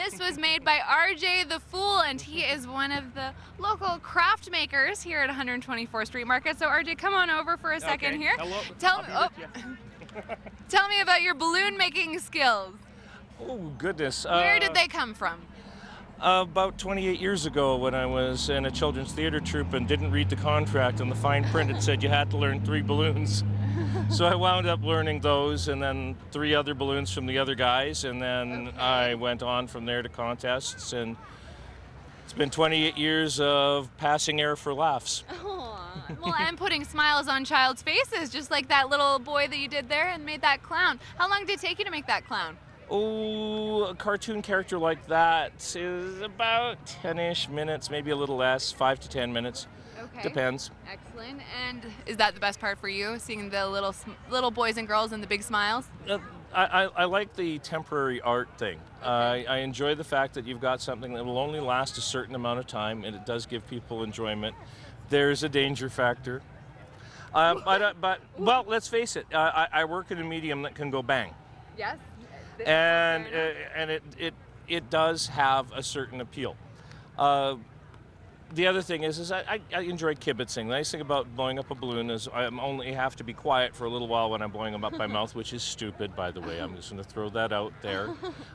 This was made by Arjay the Fool, and he is one of the local craft makers here at 124th Street Market. So Arjay, come on over for a second here. Hello. Tell me about your balloon making skills. Oh, goodness. Where did they come from? About 28 years ago, when I was in a children's theater troupe and didn't read the contract, and the fine print it said you had to learn 3 balloons. So I wound up learning those, and then 3 other balloons from the other guys, and then I went on from there to contests, and it's been 28 years of passing air for laughs. Well, I'm putting smiles on child's faces, just like that little boy that you did there and made that clown. How long did it take you to make that clown? Oh, a cartoon character like that is about 10-ish minutes, maybe a little less, 5 to 10 minutes. Okay. Depends. Excellent. And is that the best part for you, seeing the little boys and girls and the big smiles? I like the temporary art thing. I enjoy the fact that you've got something that will only last a certain amount of time, and it does give people enjoyment. There's a danger factor. But let's face it, I work in a medium that can go bang. Yes. And it does have a certain appeal. The other thing is I enjoy kibitzing. The nice thing about blowing up a balloon is I only have to be quiet for a little while when I'm blowing them up by mouth, which is stupid, by the way. I'm just going to throw that out there.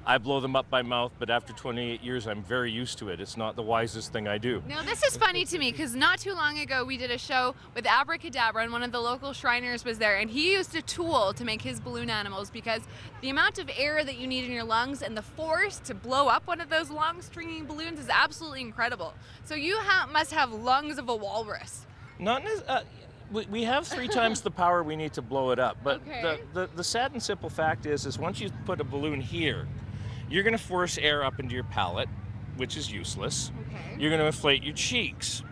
I blow them up by mouth, but after 28 years, I'm very used to it. It's not the wisest thing I do. Now, this is funny to me because not too long ago, we did a show with Abracadabra, and one of the local Shriners was there, and he used a tool to make his balloon animals because the amount of air that you need in your lungs and the force to blow up one of those long stringy balloons is absolutely incredible. So you must have lungs of a walrus. We have 3 times the power we need to blow it up. But okay. the sad and simple fact is once you put a balloon here, you're going to force air up into your palate, which is useless. Okay. You're going to inflate your cheeks.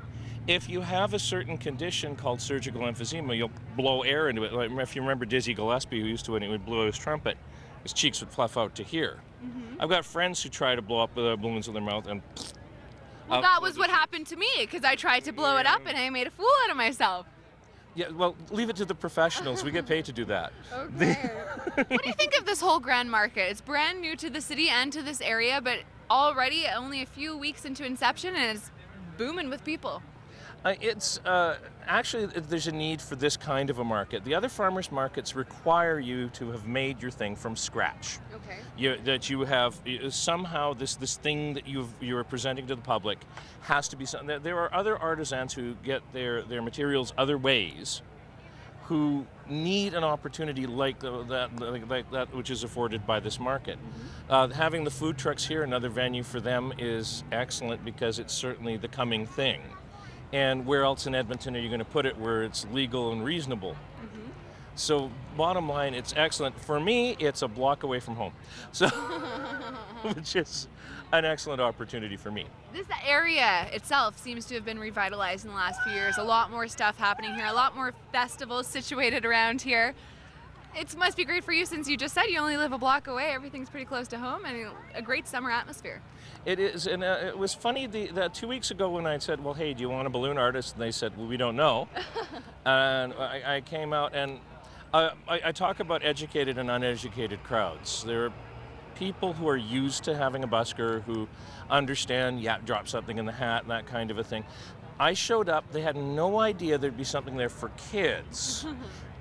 If you have a certain condition called surgical emphysema, you'll blow air into it. Like, if you remember Dizzy Gillespie, who used to, when he would blow his trumpet, his cheeks would fluff out to here. Mm-hmm. I've got friends who try to blow up balloons in their mouth and... Well, that was what happened to me, because I tried to blow it up and I made a fool out of myself. Yeah, well, leave it to the professionals. We get paid to do that. Okay. What do you think of this whole Grand Market? It's brand new to the city and to this area, but already only a few weeks into inception, and it's booming with people. Actually, there's a need for this kind of a market. The other farmers markets require you to have made your thing from scratch. Okay. That you have somehow this thing that you're presenting to the public has to be something. There are other artisans who get their materials other ways, who need an opportunity like that which is afforded by this market. Mm-hmm. Having the food trucks here, another venue for them, is excellent because it's certainly the coming thing. And where else in Edmonton are you going to put it where it's legal and reasonable? Mm-hmm. So bottom line, it's excellent. For me, it's a block away from home, so which is an excellent opportunity for me. This area itself seems to have been revitalized in the last few years. A lot more stuff happening here, a lot more festivals situated around here. It must be great for you since you just said you only live a block away. Everything's pretty close to home and a great summer atmosphere. It is, and it was funny that 2 weeks ago when I said, well, hey, do you want a balloon artist? And they said, well, we don't know. And I came out and I talk about educated and uneducated crowds. There are people who are used to having a busker who understand, yeah, drop something in the hat, and that kind of a thing. I showed up, they had no idea there'd be something there for kids.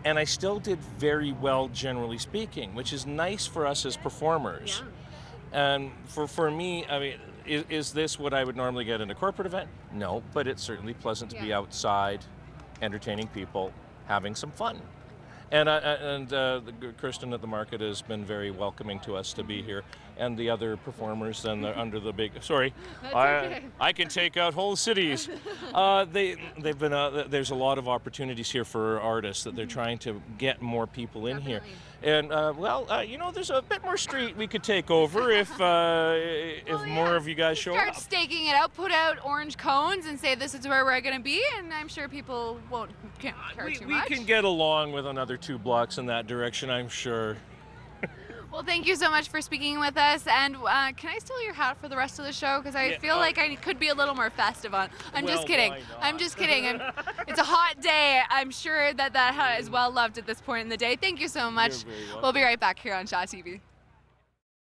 And I still did very well, generally speaking, which is nice for us as performers. Yeah. And for me, I mean, is this what I would normally get in a corporate event? No, but it's certainly pleasant to be outside, entertaining people, having some fun. And Kirsten at the market has been very welcoming to us to be here, and the other performers and under the big. Sorry, I can take out whole cities. They've been. There's a lot of opportunities here for artists that they're trying to get more people in here, and there's a bit more street we could take over if more of you guys show up. Start staking it out, put out orange cones, and say this is where we're going to be, and I'm sure people can't care too much. We can get along with another 2 blocks in that direction, I'm sure. Well, thank you so much for speaking with us. And can I steal your hat for the rest of the show? Because I feel like I could be a little more festive on. I'm just kidding. I'm just kidding. It's a hot day. I'm sure that hat is well loved at this point in the day. Thank you so much. We'll be right back here on Shaw TV.